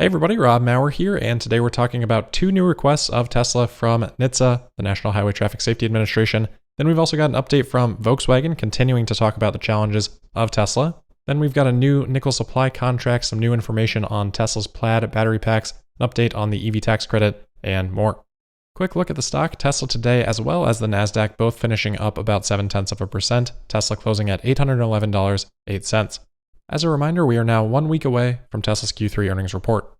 Hey everybody, Rob Maurer here, and today we're talking about two new requests of Tesla from Nhtsa, the National Highway Traffic Safety Administration. Then we've also got an update from Volkswagen, continuing to talk about the challenges of Tesla. Then we've got a new nickel supply contract, some new information on Tesla's Plaid battery packs, an update on the EV tax credit, and more. Quick look at the stock. Tesla today, as well as the Nasdaq, both finishing up about 0.7%. Tesla closing at $811.08. As a reminder, we are now 1 week away from Tesla's Q3 earnings report.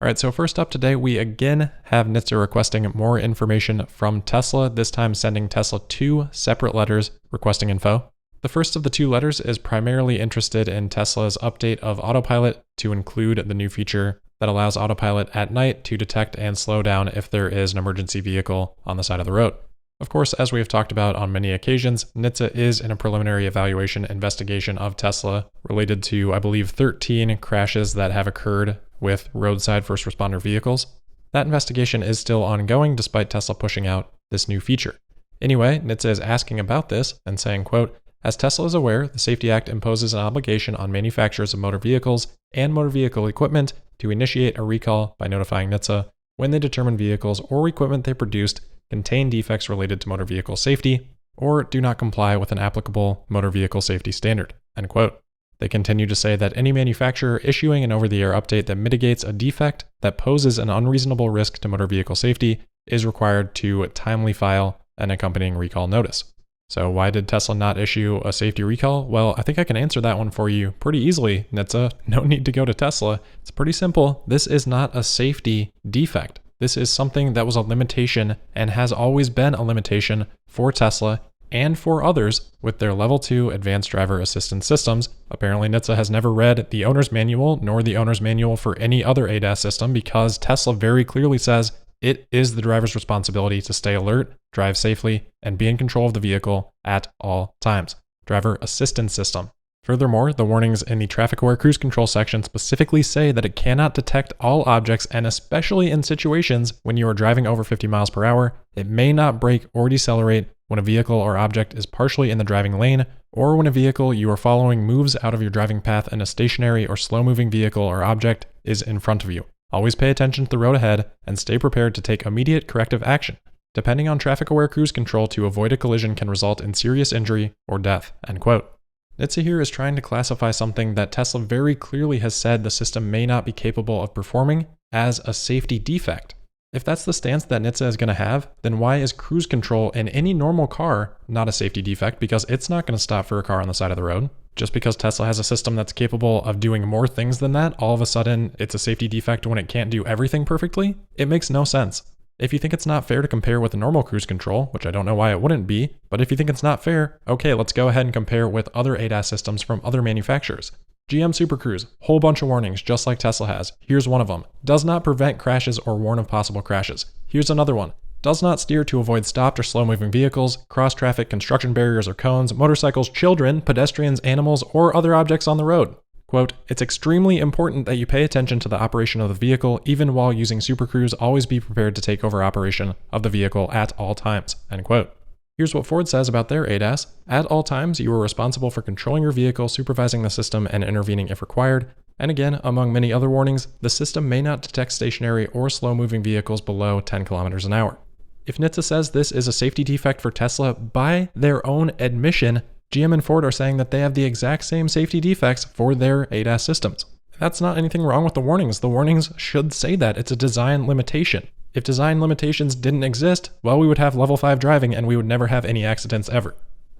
All right, so first up today, we again have Nhtsa requesting more information from Tesla, this time sending Tesla two separate letters requesting info. The first of the two letters is primarily interested in Tesla's update of Autopilot to include the new feature that allows Autopilot at night to detect and slow down if there is an emergency vehicle on the side of the road. Of course, as we have talked about on many occasions, Nhtsa is in a preliminary evaluation investigation of Tesla related to, I believe, 13 crashes that have occurred with roadside first responder vehicles. That investigation is still ongoing despite Tesla pushing out this new feature. Anyway, Nhtsa is asking about this and saying, quote, "As Tesla is aware, the Safety Act imposes an obligation on manufacturers of motor vehicles and motor vehicle equipment to initiate a recall by notifying Nhtsa when they determine vehicles or equipment they produced contain defects related to motor vehicle safety or do not comply with an applicable motor vehicle safety standard." End quote. They continue to say that any manufacturer issuing an over-the-air update that mitigates a defect that poses an unreasonable risk to motor vehicle safety is required to timely file an accompanying recall notice. So why did Tesla not issue a safety recall? Well, I think I can answer that one for you pretty easily, Nhtsa. No need to go to Tesla. It's pretty simple. This is not a safety defect. This is something that was a limitation and has always been a limitation for Tesla and for others with their Level 2 advanced driver assistance systems. Apparently, Nhtsa has never read the owner's manual nor the owner's manual for any other ADAS system because Tesla very clearly says it is the driver's responsibility to stay alert, drive safely, and be in control of the vehicle at all times. Driver assistance system. Furthermore, the warnings in the traffic-aware cruise control section specifically say that it cannot detect all objects, and especially in situations when you are driving over 50 miles per hour, it may not brake or decelerate when a vehicle or object is partially in the driving lane, or when a vehicle you are following moves out of your driving path and a stationary or slow-moving vehicle or object is in front of you. Always pay attention to the road ahead and stay prepared to take immediate corrective action. Depending on traffic-aware cruise control, to avoid a collision can result in serious injury or death." End quote. Nhtsa here is trying to classify something that Tesla very clearly has said the system may not be capable of performing as a safety defect. If that's the stance that Nhtsa is going to have, then why is cruise control in any normal car not a safety defect? Because it's not going to stop for a car on the side of the road. Just because Tesla has a system that's capable of doing more things than that, all of a sudden it's a safety defect when it can't do everything perfectly? It makes no sense. If you think it's not fair to compare with normal cruise control, which I don't know why it wouldn't be, but if you think it's not fair, okay, let's go ahead and compare with other ADAS systems from other manufacturers. GM Super Cruise, whole bunch of warnings just like Tesla has. Here's one of them. Does not prevent crashes or warn of possible crashes. Here's another one. Does not steer to avoid stopped or slow-moving vehicles, cross-traffic, construction barriers or cones, motorcycles, children, pedestrians, animals, or other objects on the road. Quote, "It's extremely important that you pay attention to the operation of the vehicle even while using Super Cruise. Always be prepared to take over operation of the vehicle at all times." End quote. Here's what Ford says about their ADAS. "At all times, you are responsible for controlling your vehicle, supervising the system, and intervening if required." And again, among many other warnings, the system may not detect stationary or slow-moving vehicles below 10 kilometers an hour. If Nhtsa says this is a safety defect for Tesla, by their own admission, GM and Ford are saying that they have the exact same safety defects for their ADAS systems. That's not anything wrong with the warnings. The warnings should say that. It's a design limitation. If design limitations didn't exist, well, we would have level 5 driving and we would never have any accidents ever.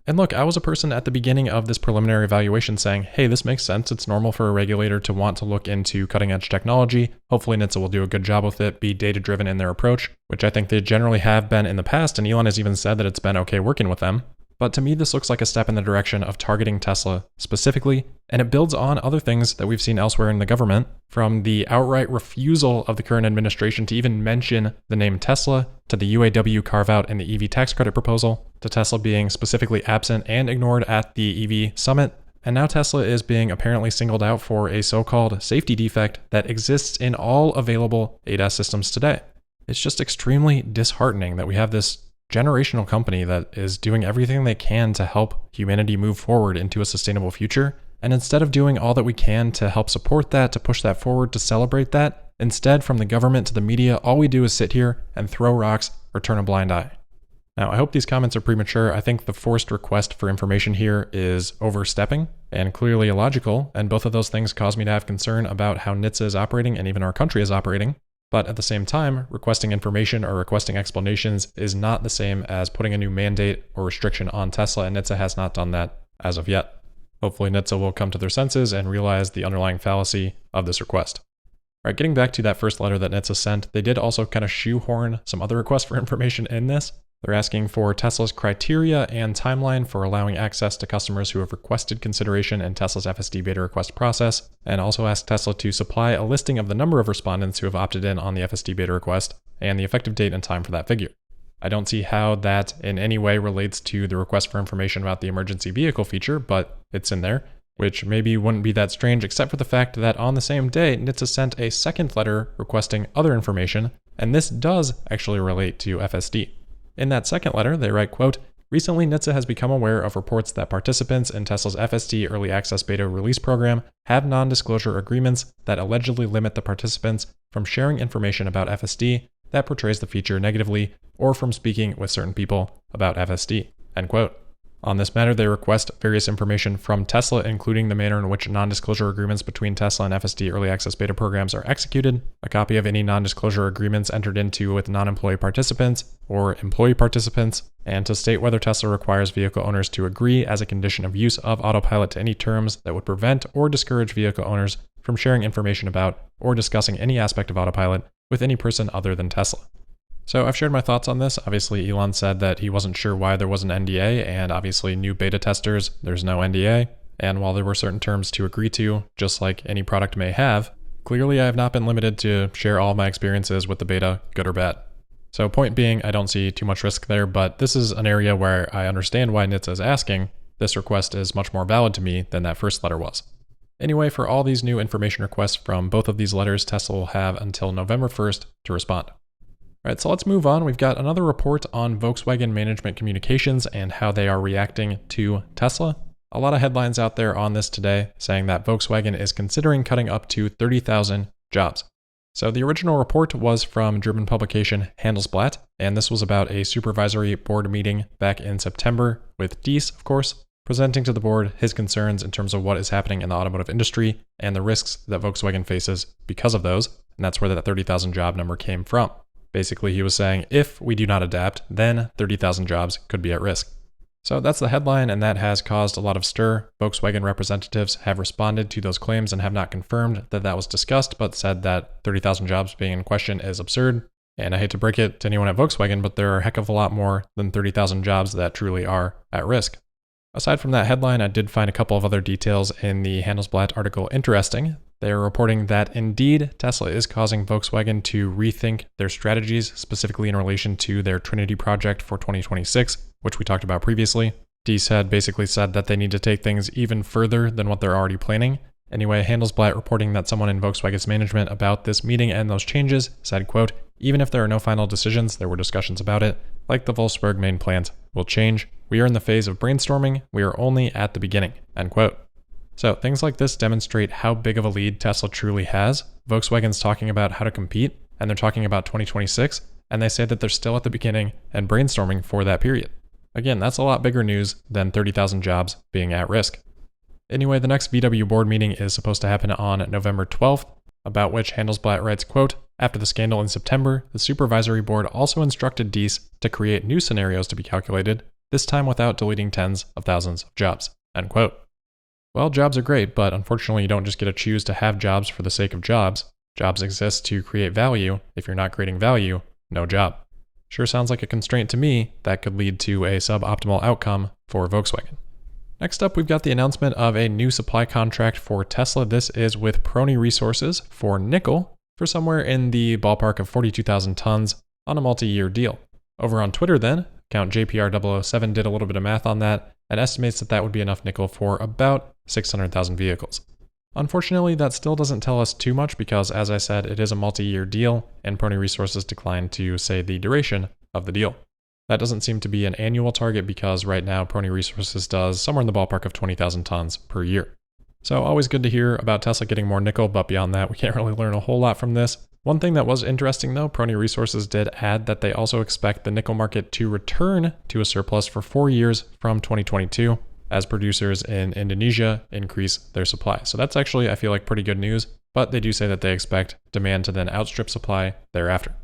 And look, I was a person at the beginning of this preliminary evaluation saying, hey, this makes sense. It's normal for a regulator to want to look into cutting edge technology. Hopefully Nhtsa will do a good job with it, be data driven in their approach, which I think they generally have been in the past. And Elon has even said that it's been okay working with them. But to me, this looks like a step in the direction of targeting Tesla specifically, and it builds on other things that we've seen elsewhere in the government, from the outright refusal of the current administration to even mention the name Tesla, to the UAW carve-out in the EV tax credit proposal, to Tesla being specifically absent and ignored at the EV summit, and now Tesla is being apparently singled out for a so-called safety defect that exists in all available ADAS systems today. It's just extremely disheartening that we have this generational company that is doing everything they can to help humanity move forward into a sustainable future. And instead of doing all that we can to help support that, to push that forward, to celebrate that, Instead, from the government to the media, all we do is sit here and throw rocks or turn a blind eye. Now, I hope these comments are premature. I think the forced request for information here is overstepping and clearly illogical, and both of those things cause me to have concern about how Nhtsa is operating and even our country is operating. But at the same time, requesting information or requesting explanations is not the same as putting a new mandate or restriction on Tesla, and Nhtsa has not done that as of yet. Hopefully Nhtsa will come to their senses and realize the underlying fallacy of this request. All right, getting back to that first letter that Nhtsa sent, they did also kind of shoehorn some other requests for information in this. They're asking for Tesla's criteria and timeline for allowing access to customers who have requested consideration in Tesla's FSD Beta request process, and also ask Tesla to supply a listing of the number of respondents who have opted in on the FSD Beta request and the effective date and time for that figure. I don't see how that in any way relates to the request for information about the emergency vehicle feature, but it's in there, which maybe wouldn't be that strange except for the fact that on the same day, Nhtsa sent a second letter requesting other information, and this does actually relate to FSD. In that second letter, they write, quote, "Recently, Nhtsa has become aware of reports that participants in Tesla's FSD Early Access Beta release program have non-disclosure agreements that allegedly limit the participants from sharing information about FSD that portrays the feature negatively or from speaking with certain people about FSD." End quote. On this matter, they request various information from Tesla, including the manner in which non-disclosure agreements between Tesla and FSD Early Access Beta programs are executed, a copy of any non-disclosure agreements entered into with non-employee participants or employee participants, and to state whether Tesla requires vehicle owners to agree as a condition of use of autopilot to any terms that would prevent or discourage vehicle owners from sharing information about or discussing any aspect of autopilot with any person other than Tesla. So I've shared my thoughts on this. Obviously, Elon said that he wasn't sure why there was an NDA, and obviously new beta testers, there's no NDA. And while there were certain terms to agree to, just like any product may have, clearly I have not been limited to share all of my experiences with the beta, good or bad. So point being, I don't see too much risk there, but this is an area where I understand why Nhtsa is asking. This request is much more valid to me than that first letter was. Anyway, for all these new information requests from both of these letters, Tesla will have until November 1st to respond. All right, so let's move on. We've got another report on Volkswagen management communications and how they are reacting to Tesla. A lot of headlines out there on this today saying that Volkswagen is considering cutting up to 30,000 jobs. So the original report was from German publication Handelsblatt, and this was about a supervisory board meeting back in September with Diess, of course, presenting to the board his concerns in terms of what is happening in the automotive industry and the risks that Volkswagen faces because of those, and that's where that 30,000 job number came from. Basically, he was saying, if we do not adapt, then 30,000 jobs could be at risk. So that's the headline, and that has caused a lot of stir. Volkswagen representatives have responded to those claims and have not confirmed that that was discussed, but said that 30,000 jobs being in question is absurd. And I hate to break it to anyone at Volkswagen, but there are a heck of a lot more than 30,000 jobs that truly are at risk. Aside from that headline, I did find a couple of other details in the Handelsblatt article interesting. They are reporting that indeed Tesla is causing Volkswagen to rethink their strategies, specifically in relation to their Trinity project for 2026, which we talked about previously. Diess had basically said that they need to take things even further than what they're already planning. Anyway, Handelsblatt reporting that someone in Volkswagen's management about this meeting and those changes said, quote, "Even if there are no final decisions, there were discussions about it. Like the Wolfsburg main plant will change. We are in the phase of brainstorming. We are only at the beginning," end quote. So things like this demonstrate how big of a lead Tesla truly has. Volkswagen's talking about how to compete, and they're talking about 2026, and they say that they're still at the beginning and brainstorming for that period. Again, that's a lot bigger news than 30,000 jobs being at risk. Anyway, the next VW board meeting is supposed to happen on November 12th, about which Handelsblatt writes, quote, "After the scandal in September, the Supervisory Board also instructed Diess to create new scenarios to be calculated, this time without deleting tens of thousands of jobs," end quote. Well, jobs are great, but unfortunately you don't just get to choose to have jobs for the sake of jobs. Jobs exist to create value. If you're not creating value, no job. Sure sounds like a constraint to me that could lead to a suboptimal outcome for Volkswagen. Next up, we've got the announcement of a new supply contract for Tesla. This is with Prony Resources for nickel for somewhere in the ballpark of 42,000 tons on a multi-year deal. Over on Twitter then, account JPR007 did a little bit of math on that and estimates that that would be enough nickel for about 600,000 vehicles. Unfortunately, that still doesn't tell us too much because, as I said, it is a multi-year deal, and Prony Resources declined to say the duration of the deal. That doesn't seem to be an annual target because right now Prony Resources does somewhere in the ballpark of 20,000 tons per year. So always good to hear about Tesla getting more nickel, but beyond that, we can't really learn a whole lot from this. One thing that was interesting though, Prony Resources did add that they also expect the nickel market to return to a surplus for 4 years from 2022 as producers in Indonesia increase their supply. So that's actually, I feel like, pretty good news, but they do say that they expect demand to then outstrip supply thereafter.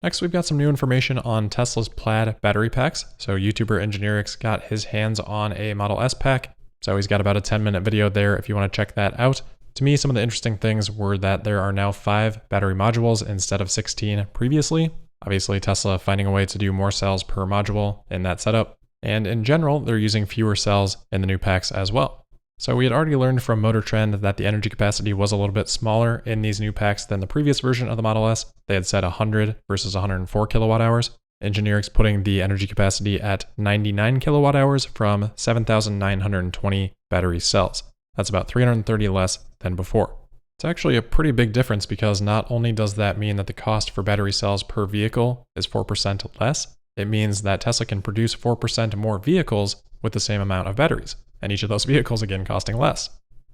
Next, we've got some new information on Tesla's Plaid battery packs. So YouTuber Engineerix got his hands on a Model S pack. So he's got about a 10-minute video there if you want to check that out. To me, some of the interesting things were that there are now 5 battery modules instead of 16 previously. Obviously, Tesla finding a way to do more cells per module in that setup. And in general, they're using fewer cells in the new packs as well. So we had already learned from Motor Trend that the energy capacity was a little bit smaller in these new packs than the previous version of the Model S. They had said 100 versus 104 kilowatt hours. Engineerix putting the energy capacity at 99 kilowatt hours from 7,920 battery cells. That's about 330 less than before. It's actually a pretty big difference because not only does that mean that the cost for battery cells per vehicle is 4% less, it means that Tesla can produce 4% more vehicles with the same amount of batteries, and each of those vehicles again costing less.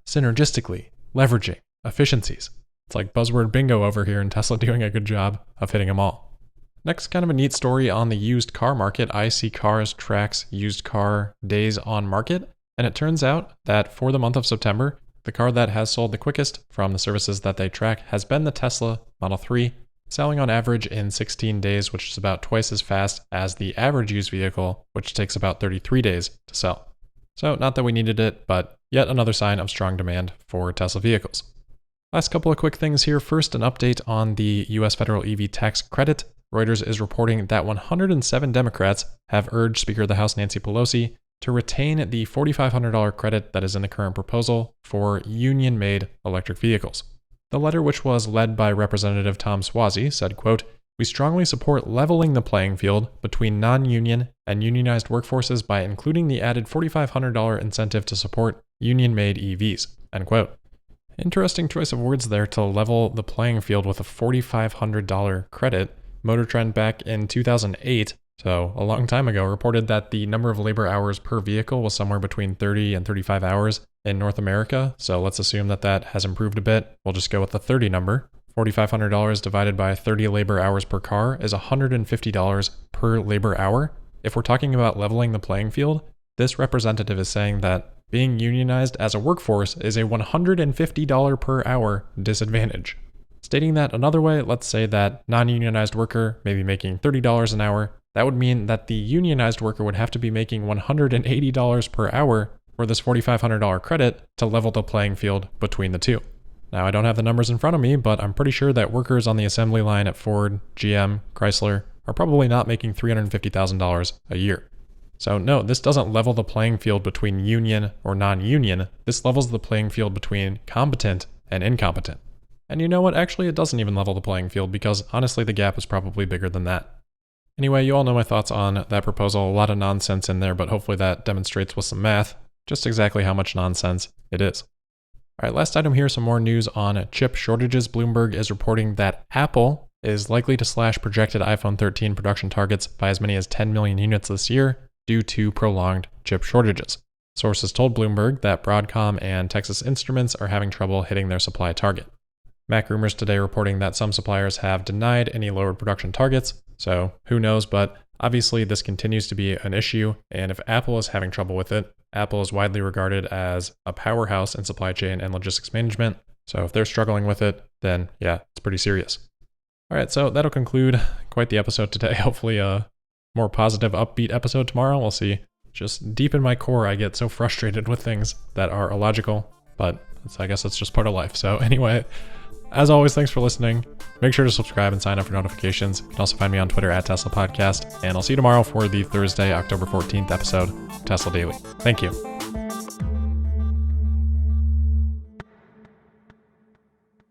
Synergistically, leveraging, efficiencies. It's like buzzword bingo over here, and Tesla doing a good job of hitting them all. Next, kind of a neat story on the used car market. IC Cars tracks used car days on market. And it turns out that for the month of September, the car that has sold the quickest from the services that they track has been the Tesla Model 3, selling on average in 16 days, which is about twice as fast as the average used vehicle, which takes about 33 days to sell. So not that we needed it, but yet another sign of strong demand for Tesla vehicles. Last couple of quick things here. First, an update on the US federal EV tax credit. Reuters is reporting that 107 Democrats have urged Speaker of the House Nancy Pelosi to retain the $4,500 credit that is in the current proposal for union-made electric vehicles. The letter, which was led by Representative Tom Suozzi, said, quote, "We strongly support leveling the playing field between non-union and unionized workforces by including the added $4,500 incentive to support union-made EVs," end quote. Interesting choice of words there, to level the playing field with a $4,500 credit. Motor Trend back in 2008, so a long time ago, reported that the number of labor hours per vehicle was somewhere between 30 and 35 hours in North America. So let's assume that that has improved a bit. We'll just go with the 30 number. $4,500 divided by 30 labor hours per car is $150 per labor hour. If we're talking about leveling the playing field, this representative is saying that being unionized as a workforce is a $150 per hour disadvantage. Stating that another way, let's say that non-unionized worker may be making $30 an hour. That would mean that the unionized worker would have to be making $180 per hour for this $4,500 credit to level the playing field between the two. Now, I don't have the numbers in front of me, but I'm pretty sure that workers on the assembly line at Ford, GM, Chrysler are probably not making $350,000 a year. So no, this doesn't level the playing field between union or non-union. This levels the playing field between competent and incompetent. And you know what? Actually, it doesn't even level the playing field because honestly, the gap is probably bigger than that. Anyway, you all know my thoughts on that proposal. A lot of nonsense in there, but hopefully that demonstrates with some math just exactly how much nonsense it is. All right, last item here, some more news on chip shortages. Bloomberg is reporting that Apple is likely to slash projected iPhone 13 production targets by as many as 10 million units this year due to prolonged chip shortages. Sources told Bloomberg that Broadcom and Texas Instruments are having trouble hitting their supply target. Mac Rumors today reporting that some suppliers have denied any lowered production targets, so who knows, but obviously this continues to be an issue, and if Apple is having trouble with it, Apple is widely regarded as a powerhouse in supply chain and logistics management, so if they're struggling with it, then yeah, it's pretty serious. All right, so that'll conclude quite the episode today. Hopefully a more positive, upbeat episode tomorrow. We'll see. Just deep in my core, I get so frustrated with things that are illogical, but I guess that's just part of life. So anyway, as always, thanks for listening. Make sure to subscribe and sign up for notifications. You can also find me on Twitter at Tesla Podcast, and I'll see you tomorrow for the Thursday, October 14th episode of Tesla Daily. Thank you.